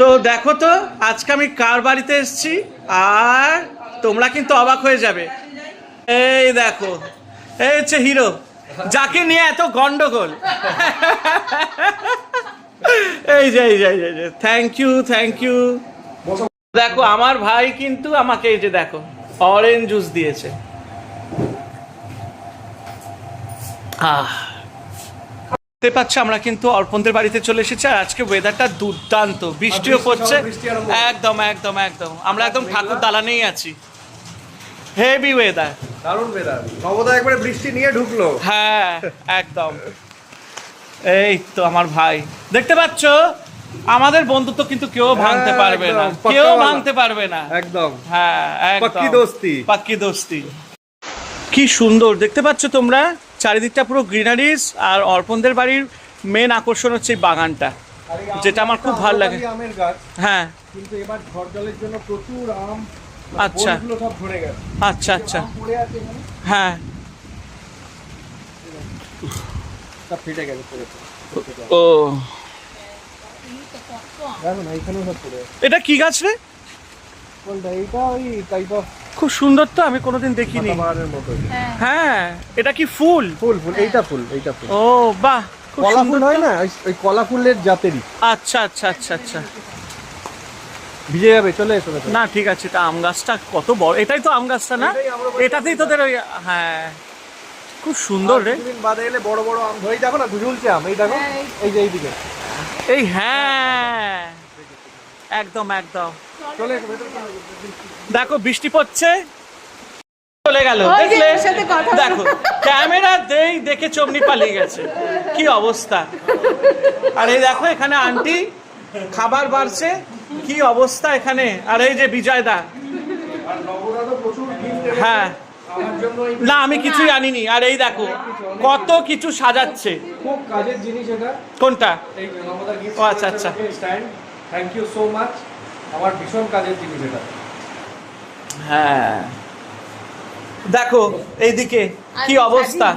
তো দেখো তো আজকে আমি কার বাড়িতে এসেছি আর তোমরা কিন্তু অবাক হয়ে যাবে। এই দেখো, এই হচ্ছে হিরো, যাকে নিয়ে এত গন্ডগোল। এই যে থ্যাংক ইউ থ্যাংক ইউ। দেখো আমার ভাই কিন্তু আমাকে এই যে দেখো অরেঞ্জ জুস দিয়েছে। দেখতে পাচ্ছ আমরা কিন্তু অর্পণদের বাড়িতে চলে এসেছি আর আজকে ওয়েদারটা দুর্দান্ত, বৃষ্টিও পড়ছে। একদম একদম একদম আমরা একদম ঠাকুর দালানেই আছি। হেভি ওয়েদার, দারুণ ওয়েদার। নবদা একবারে বৃষ্টি নিয়ে ঢুকলো। হ্যাঁ একদম। এই তো আমার ভাই, দেখতে পাচ্ছ আমাদের বন্ধুত্ব কিন্তু কেউ ভাঙতে পারবে না, কেউ ভাঙতে পারবে না। একদম হ্যাঁ একদম পাক্কি দোস্তি, পাক্কি দোস্তি। কি সুন্দর দেখতে পাচ্ছ তোমরা, চারিদিকটা পুরো গ্রিনারিজ। আর অর্পণদের বাড়ির মেন আকর্ষণ হচ্ছে এই বাগানটা, যেটা আমার খুব ভালো লাগে। আমের গাছ, হ্যাঁ কিন্তু এবার ঝড় জলের জন্য প্রচুর আম, আচ্ছা বোলগুলো সব ঝরে গেছে। আচ্ছা আচ্ছা আম পড়ে আছে এখানে, হ্যাঁ সব ফেটে গেছে পড়ে। ও দেখো না এখানেও সব পড়ে আছে। এটা কি গাছ রে? কোনটা? এইটা ওই টাইপ অফ খুব সুন্দর তো, আমি কোনোদিন দেখিনি। পাতাবাহারের মতো। হ্যাঁ এটা কি ফুল? ফুল ফুল, এইটা ফুল, এইটা ফুল। ও বাহ, খুব কলা সুন্দর ফুল হয় না, ওই কলা ফুলের জাতেরই। আচ্ছা আচ্ছা আচ্ছা আচ্ছা। ভিজে যাবে, চলে এসো। না ঠিক আছে, এটা আম গাছটা কত বড়, এটাই তো আম গাছটা না? এটাতেই তোদের ওই, হ্যাঁ খুব সুন্দর রে। কিছুদিন বাদে এলে বড় বড় আম ধরেই, দেখো না ঝুলছে আম, এই দেখো, এই যে এইদিকে। এই হ্যাঁ একদম একদম। চলে এসো ভেতরে। দেখো বৃষ্টি পড়ছে, চলে গেল দেখলে। দেখো ক্যামেরা দেখে চমনি পালিয়ে গেছে, কি অবস্থা। আর এই দেখো এখানে আন্টি খাবার বাড়ছে, কি অবস্থা এখানে। আর এই যে বিজয় দা, হ্যাঁ না আমি কিছুই আনিনি। আর এই দেখো কত কিছু সাজাচ্ছে, খুব কাজের জিনিস এটা। কোনটা? এই নবদার গিফট। ও আচ্ছা আচ্ছা, stand, thank you so much. আমার ভীষণ কাজের জিনিস এটা। হ্যাঁ দেখো এইদিকে কি অবস্থা।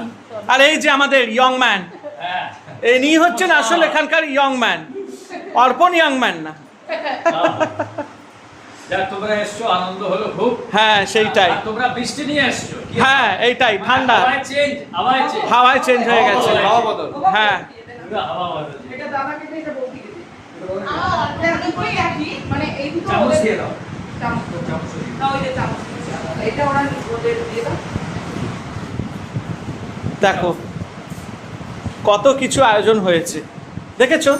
আর এই যে আমাদের ইয়ং ম্যান, ইনি হচ্ছেন আসলে এখানকার ইয়ং ম্যান, অর্পণ ইয়ং ম্যান না। তোমরা এসছো, আনন্দ হলো খুব। হ্যাঁ সেইটাই, তোমরা বৃষ্টি নিয়ে এসছো। হ্যাঁ এইটাই, ঠান্ডা হাওয়ায় চেঞ্জ হয়ে গেছে। হাওয়া বদল। হ্যাঁ হাওয়া বদল। এটা দাদাকে দিয়ে এটা বলতে গেছে ওই একই মানে এই দুটো চামচ দিয়ে দাও। চামচ না ওই যে চামচ এটা ওরা ওদের দিয়ে দাও। দেখো কত কিছু আয়োজন হয়েছে, দেখেছো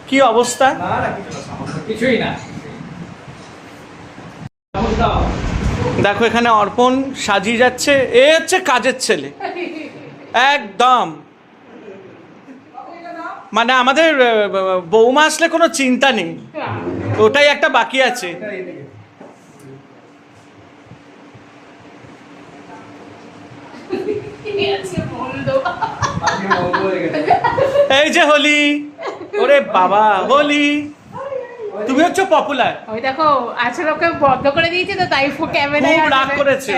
কি অবস্থা। না না কিছু না, সামান্য। কিছুই না। চামচ দাও। দেখো এখানে অর্পণ সাজিয়ে যাচ্ছে, এ হচ্ছে কাজের ছেলে একদম। মানে আমাদের বৌমা আসলে কোনো চিন্তা নেই, ওটাই একটা বাকি আছে। এই যে হোলি, ওরে বাবা হোলি, তুমি হচ্ছে পপুলার। ওই দেখো আসলে ওকে বন্ধ করে দিয়েছে তো, তাই ক্যামেরায় খুব রাগ করেছে।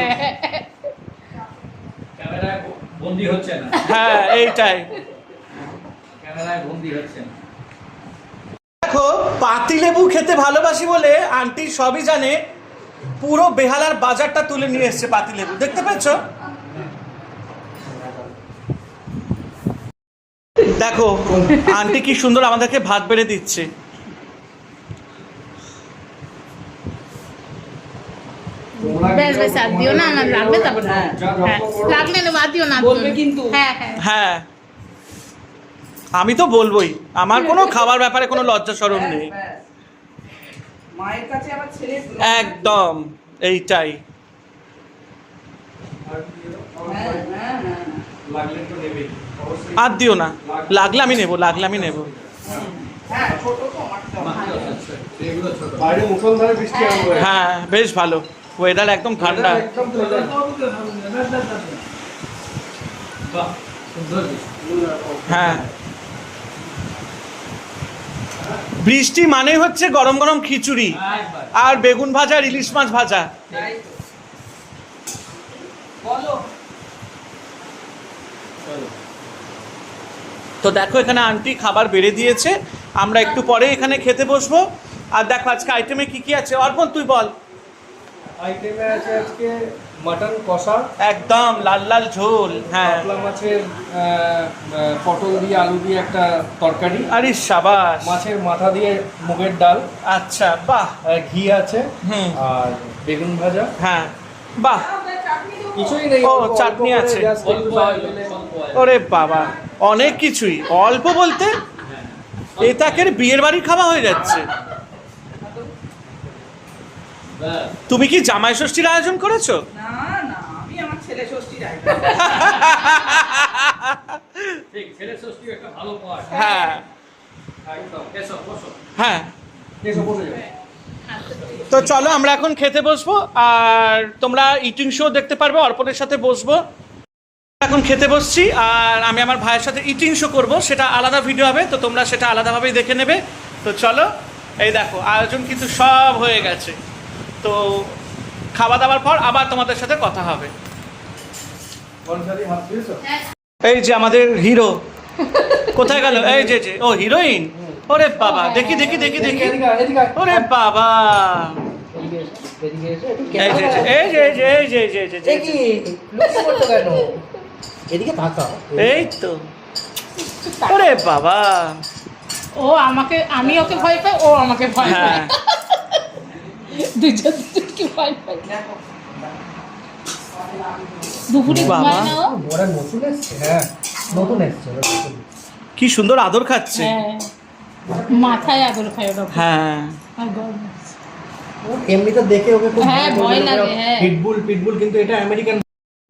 ক্যামেরায় বন্দী হচ্ছে না। হ্যাঁ এইটাই। ক্যামেরায় বন্দী হচ্ছে না। দেখো পাতিলেবু খেতে ভালোবাসি বলে আন্টি সবই জানে, পুরো বেহালার বাজারটা তুলে নিয়ে এসছে পাতিলেবু, দেখতে পাচ্ছ। দেখো আন্টি কি সুন্দর আমাদেরকে ভাত বেড়ে দিচ্ছে। বেশ বেশ আর দিও না, আমার লাগবে তারপর। হ্যাঁ লাগলে না বাদ দিও না, বলবে কিন্তু। হ্যাঁ হ্যাঁ হ্যাঁ আমি তো বলবোই, আমার কোনো খাবার ব্যাপারে কোনো লজ্জা শরম নেই। মায়ের কাছে আবার ছেলে একদম এইটাই। লাগলে তো নেবেই অবশ্যই। আর দিও না, লাগলে আমি নেবো, লাগলে আমি নেবো। হ্যাঁ ছোট তো আমার বাইরে মুষলধারে বৃষ্টি আরম্ভ হয়েছে। হ্যাঁ বেশ ভালো ওয়েদার, একদম ঠান্ডা। একদম ঠান্ডা। বাহ, সুন্দর। হ্যাঁ বৃষ্টি মানে হচ্ছে গরম গরম খিচুড়ি একবার। আর বেগুন ভাজা আর ইলিশ মাছ ভাজা। বলো তো দেখো এখানে আন্টি খাবার বেড়ে দিয়েছে, আমরা একটু পরে এখানে খেতে বসবো। আর দেখো আজকে আইটেমে কি কি আছে, অর্পণ তুই বল। আইটেমে আছে আজকে মাটন কষা, একদম লাল লাল ঝোল, হ্যাঁ, কাতলা মাছের পটল দিয়ে আলু দিয়ে একটা তরকারি, আরে সাবাস, মাছের মাথা দিয়ে মুগের ডাল, আচ্ছা বাহ, আর ঘি আছে, হুম, আর বেগুন ভাজা, হ্যাঁ বাহ, কিছুই নেই। ও, অল্প অল্প চাটনি করে আছে। just একটু সবাই মিলে। ওরে বাবা, অনেক কিছুই, অল্প বলতে এটাকে বিয়ের বাড়ির খাওয়া হয়ে যাচ্ছে। তুমি কি জামাই ষষ্ঠীর আয়োজন করেছো? না না, আমি আমার ছেলে ষষ্ঠীর আয়োজন। ঠিক, ছেলে ষষ্ঠী একটা ভালো পার্ট। হ্যাঁ একদম, এসো বসো। হ্যাঁ, এসো বসে যাও। তো চলো আমরা এখন খেতে বসবো, আর তোমরা ইটিং শো দেখতে পারবে, অর্পণের সাথে বসবো। এখন খেতে বসছি, আর আমি আমার ভাইয়ের সাথে ইটিং শো করবো, সেটা আলাদা ভিডিও হবে, তো তোমরা সেটা আলাদাভাবেই দেখে নেবে। তো চলো, এই দেখো আয়োজন কিন্তু সব হয়ে গেছে। তো খাওয়া দাওয়ার পর আবার তোমাদের সাথে কথা হবে। বনসালি হাত দিয়েছো? এই যে আমাদের হিরো কোথায় গেল? এই যে যে ও হিরোইন, ওরে বাবা, দেখি দেখি দেখি দেখি, এদিকে আয়, এদিকে আয়। ওরে বাবা, এদিকে এসো, এদিকে এসো, একটু এই যে যে, এই যে এই যে এই যে এই যে এই যে, এই যে, লুকিয়ে পড়ছো কেন? এদিকে তাকাও। এই তো, ওরে বাবা, ও আমাকে, আমি ওকে ভয় পাই, ও আমাকে ভয় পায়, হ্যাঁ দুজন দুজনকে ভয় পাই। দুপুরে বাবা। ঘুমায় না ও? ওরা নতুন এসছে? হ্যাঁ, নতুন এসছে ওরা, নতুন। কি সুন্দর আদর খাচ্ছে। হ্যাঁ, মাথায় আদর খায় ওরা। হ্যাঁ, আর গরম আছে। এমনিতে দেখে ওকে খুব হ্যাঁ, ভয় লাগে, হ্যাঁ। পিটবুল পিটবুল, কিন্তু এটা আমেরিকান।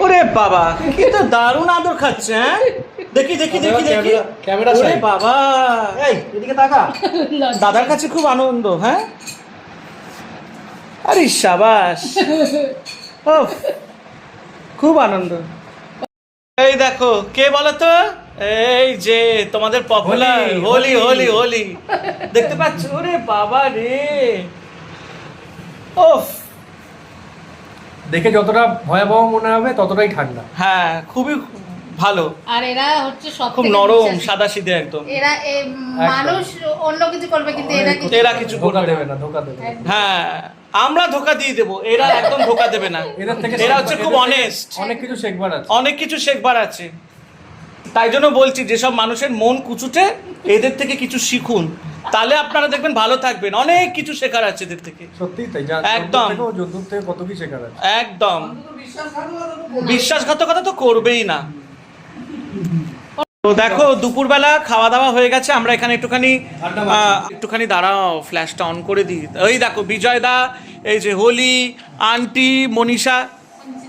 ওরে বাবা, কি তো দারুণ আদর খাচ্ছে। হ্যাঁ, দেখি দেখি দেখি দেখি, ক্যামেরা ওরে সাইড। বাবা, এই এদিকে তাকা। লজ্জা। দাদার কাছে খুব আনন্দ। হ্যাঁ, আরে সাবাস, ওফ, খুব আনন্দ। এই দেখো কে বলো তো, এই যে তোমাদের পপুলার হোলি হোলি হোলি, দেখতে পাচ্ছ? ওরে বাবা রে, ওফ, দেখে যতটা ভয়াবহ মনে হবে ততটাই ঠান্ডা। হ্যাঁ খুবই ভালো, আর এরা হচ্ছে সব খুব থেকে নরম বিশ্বাসী। সাদা সিধে একদম। এরা মানুষ অন্য কিছু করবে, কিন্তু এরা কিছু ধোকা করবে দেবে না, ধোকা দেবে না। হ্যাঁ, আমরা ধোকা দিয়ে দেবো, এরা একদম ধোকা দেবে না। এদের থেকে এরা হচ্ছে খুব অনেস্ট, অনেক কিছু শেখবার আছে। অনেক কিছু শেখবার আছে। তাই জন্য বলছি, যেসব মানুষের মন কুচুটে, এদের থেকে কিছু শিখুন, তাহলে আপনারা দেখবেন ভালো থাকবেন। অনেক কিছু শেখার আছে এদের থেকে, সত্যিই তাই, যা একদম। যুদ্ধ থেকে কত কি শেখার আছে। একদম। অন্তত বিশ্বাসঘাতকতা তো করবে। বিশ্বাসঘাতকতা তো করবেই না। তো দেখো দুপুরবেলা খাওয়া দাওয়া হয়ে গেছে, আমরা এখানে একটুখানি দাঁড়াও, ফ্ল্যাশটা অন করে দিই। ওই দেখো বিজয় দা, এই যে হোলি আন্টি, মনীষা,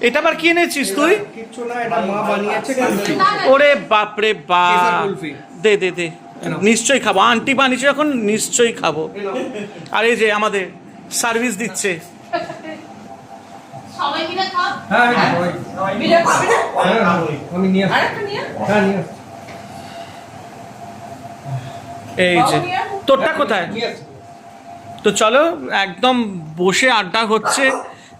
এটা আবার কি এনেছিস তুই? কিচ্ছু না, এটা মা বানিয়েছে কুলফি। ওরে বাপরে কেসার বাপ, কুলফি। দে দে দে, নিশ্চয়ই খাবো, আন্টি বানিয়েছে এখন, নিশ্চয়ই খাবো। আর এই যে আমাদের সার্ভিস দিচ্ছে, সবাই মিলে খাও। হ্যাঁ হ্যাঁ, বিজয় খাবে না? হ্যাঁ, আমি নিয়ে আসছি। আরেকটা নিয়ে আয়। হ্যাঁ নিয়ে আসছি। এই যে তোরটা কোথায়? নিয়ে আসছি। তো চলো একদম বসে আড্ডা হচ্ছে,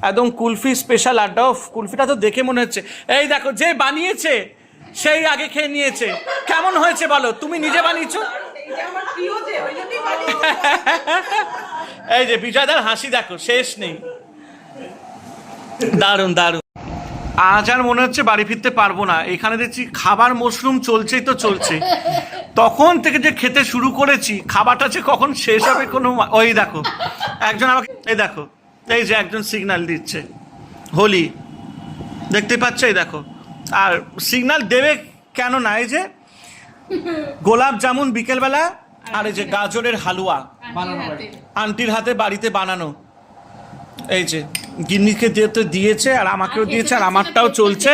একদম কুলফি স্পেশাল আড্ডা। কুলফিটা তো দেখে মনে হচ্ছে, এই দেখো যে বানিয়েছে সেই আগে খেয়ে নিয়েছে। কেমন হয়েছে বলো, তুমি নিজে বানিয়েছো? এইটা আমার প্রিয় যে, ওই জন্যই বানিয়েছি। এই যে বিজয়দার হাসি দেখো, শেষ নেই, দারুণ দারুণ। আজ আর মনে হচ্ছে বাড়ি ফিরতে পারবো না, এখানে দেখছি খাবার মশরুম চলছেই তো চলছে। তখন থেকে যে খেতে শুরু করেছি, খাবারটা যে কখন শেষ হবে কোনো ওই দেখো একজন আমাকে, এই দেখো এই যে একজন সিগন্যাল দিচ্ছে, হোলি দেখতে পাচ্ছ, এই দেখো। আর সিগন্যাল দেবে কেন না, এই যে গোলাপ জামুন বিকেলবেলা, আর এই যে গাজরের হালুয়া আন্টির হাতে বাড়িতে বানানো, এই যে গিন্নিকে দিয়েছে আর আমাকেও দিয়েছে, আর আমারটাও চলছে।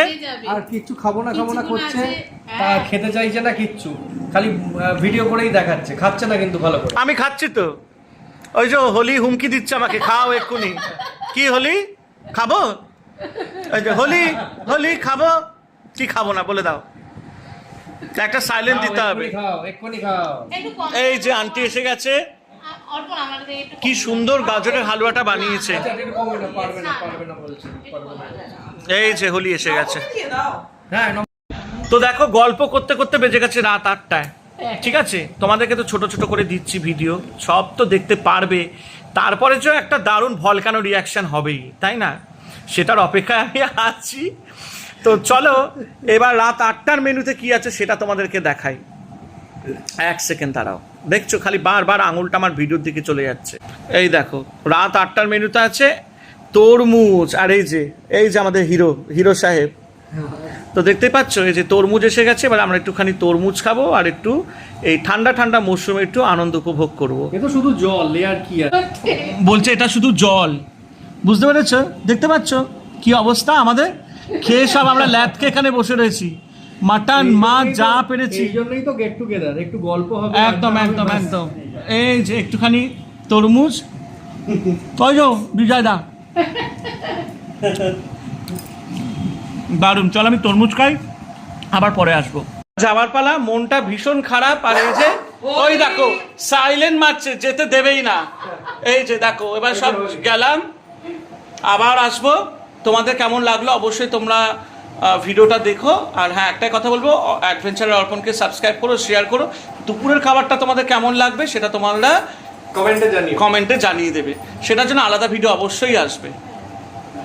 আর কিচ্ছু খাবো না করছে, তা খেতে চাইছে না কিচ্ছু, খালি ভিডিও করেই দেখাচ্ছে, খাচ্ছে না কিন্তু ভালো করে। আমি খাচ্ছি তো, ওই যে হোলি হুমকি দিচ্ছে আমাকে, খাও এক্ষুনি। কি হোলি খাবো? ওই যে হোলি হোলি খাবো, কি খাবো না বলে দাও, একটা সাইলেন্ট দিতে হবে। এক্ষুনি খাও। এই যে আন্টি এসে গেছে, অর্পণ আমাদের একটু কি সুন্দর গাজরের হালুয়াটা বানিয়েছে। আচ্ছা, একটু কমে না, পারবে না বলছে, পারবে না। এই যে হোলি এসে গেছে। দিয়ে দাও। হ্যাঁ তো দেখো গল্প করতে করতে বেজে গেছে রাত 8টায়। ঠিক আছে, তোমাদেরকে তো ছোট ছোট করে দিচ্ছি ভিডিও, সব তো দেখতে পারবে, তারপরে যে একটা দারুণ ভলকানো রিয়াকশন হবেই, তাই না? সেটার অপেক্ষায় আমি আছি। তো চলো এবার রাত 8টার মেনুতে কি আছে সেটা তোমাদেরকে দেখাই। 1 সেকেন্ড দাঁড়াও, দেখছো খালি বারবার আঙুলটা আমার ভিডিওর দিকে চলে যাচ্ছে। এই দেখো রাত 8টার মেনুতে আছে তরমুজ, আর এই যে আমাদের হিরো সাহেব, তো দেখতে পাচ্ছ এই যে তরমুজ এসে গেছে। এবার আমরা একটুখানি তরমুজ খাবো আর একটু এই ঠান্ডা ঠান্ডা মরশুমে একটু আনন্দ উপভোগ করবো। এ তো শুধু জল, লেয়ার কি আছে? বলছে এটা শুধু জল, বুঝতে পেরেছ? দেখতে পাচ্ছ কি অবস্থা আমাদের, খেয়ে সব আমরা ল্যাটকে এখানে বসে রয়েছি, মাটন মাছ যা পেরেছি। এই জন্যই তো গেট টুগেদার, একটু গল্প হবে। একদম একদম একদম। এই যে একটুখানি তরমুজ, ওই যো বিজয় দা, দারুণ। চল আমি তরমুজ খাই, আবার পরে আসবো। যাওয়ার পালা, মনটা ভীষণ খারাপ। আর এই যে ওই দেখো সাইলেন্ট মারছে, যেতে দেবেই না। এই যে দেখো এবার সব গেলাম, আবার আসবো। তোমাদের কেমন লাগলো অবশ্যই তোমরা ভিডিওটা দেখো। আর হ্যাঁ একটাই কথা বলবো, অ্যাডভেঞ্চার অর্পণকে সাবস্ক্রাইব করো, শেয়ার করো। দুপুরের খাবারটা তোমাদের কেমন লাগবে সেটা তোমরা কমেন্টে জানিও, কমেন্টে জানিয়ে দেবে, সেটার জন্য আলাদা ভিডিও অবশ্যই আসবে।